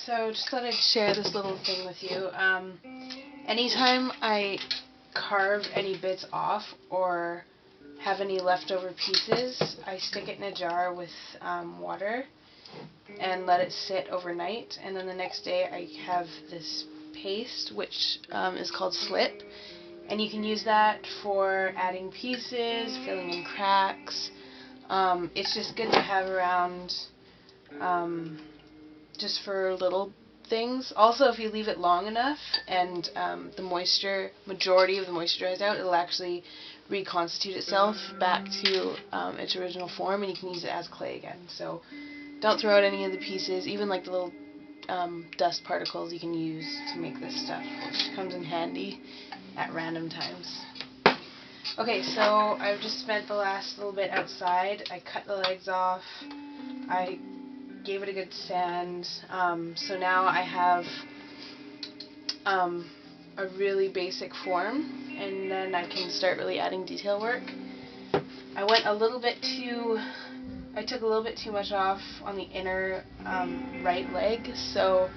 So just thought I'd share this little thing with you. Anytime I carve any bits off or have any leftover pieces, I stick it in a jar with water and let it sit overnight, and then the next day I have this paste which is called slip, and you can use that for adding pieces, filling in cracks. It's just good to have around just for little things. Also, if you leave it long enough and the majority of the moisture dries out, it'll actually reconstitute itself back to its original form, and you can use it as clay again. So don't throw out any of the pieces, even like the little dust particles you can use to make this stuff, which comes in handy at random times. Okay, so I've just spent the last little bit outside. I cut the legs off. I gave it a good sand. So now I have a really basic form, and then I can start really adding detail work. I took a little bit too much off on the inner right leg, so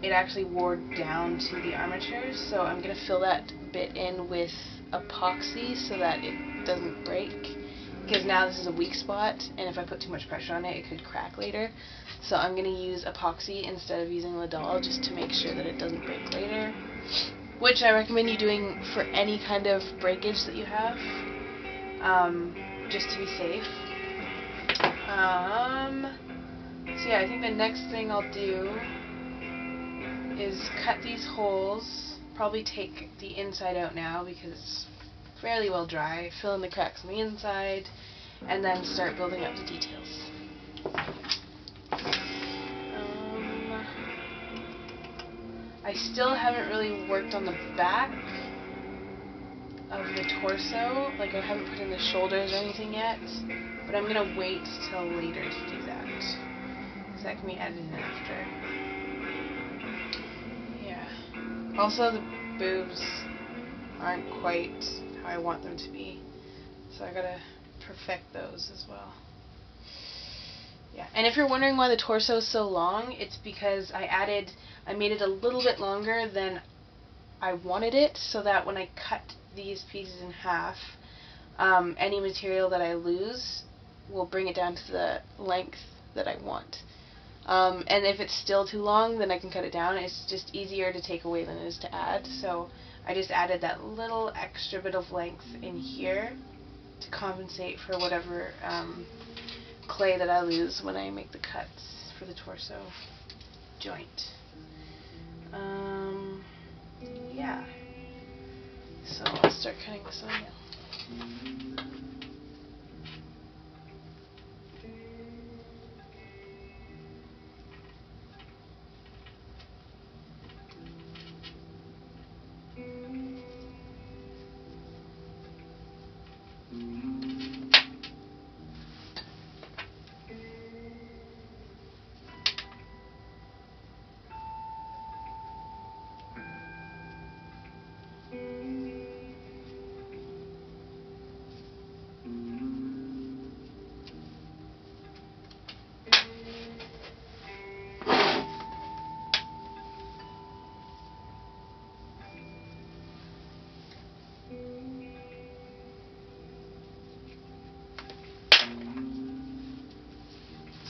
it actually wore down to the armatures. So I'm going to fill that bit in with epoxy so that it doesn't break, because now this is a weak spot, and if I put too much pressure on it, it could crack later. So I'm going to use epoxy instead of using Ladol, just to make sure that it doesn't break later, which I recommend you doing for any kind of breakage that you have, just to be safe. So yeah, I think the next thing I'll do is cut these holes, probably take the inside out now because it's fairly well dry, fill in the cracks on the inside, and then start building up the details. I still haven't really worked on the back of the torso, like I haven't put in the shoulders or anything yet, but I'm going to wait till later to do that, because that can be added in after. Yeah. Also, the boobs aren't quite how I want them to be, so I gotta perfect those as well. Yeah, and if you're wondering why the torso is so long, it's because I made it a little bit longer than I wanted it, so that when I cut these pieces in half, any material that I lose will bring it down to the length that I want. And if it's still too long, then I can cut it down. It's just easier to take away than it is to add, so I just added that little extra bit of length in here to compensate for whatever clay that I lose when I make the cuts for the torso joint. Yeah. So I'll start cutting this one now.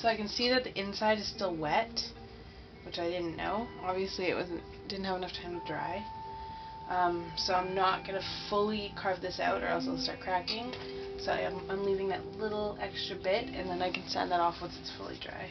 So I can see that the inside is still wet, which I didn't know. Obviously it didn't have enough time to dry. So I'm not going to fully carve this out or else it'll start cracking. So I'm leaving that little extra bit, and then I can sand that off once it's fully dry.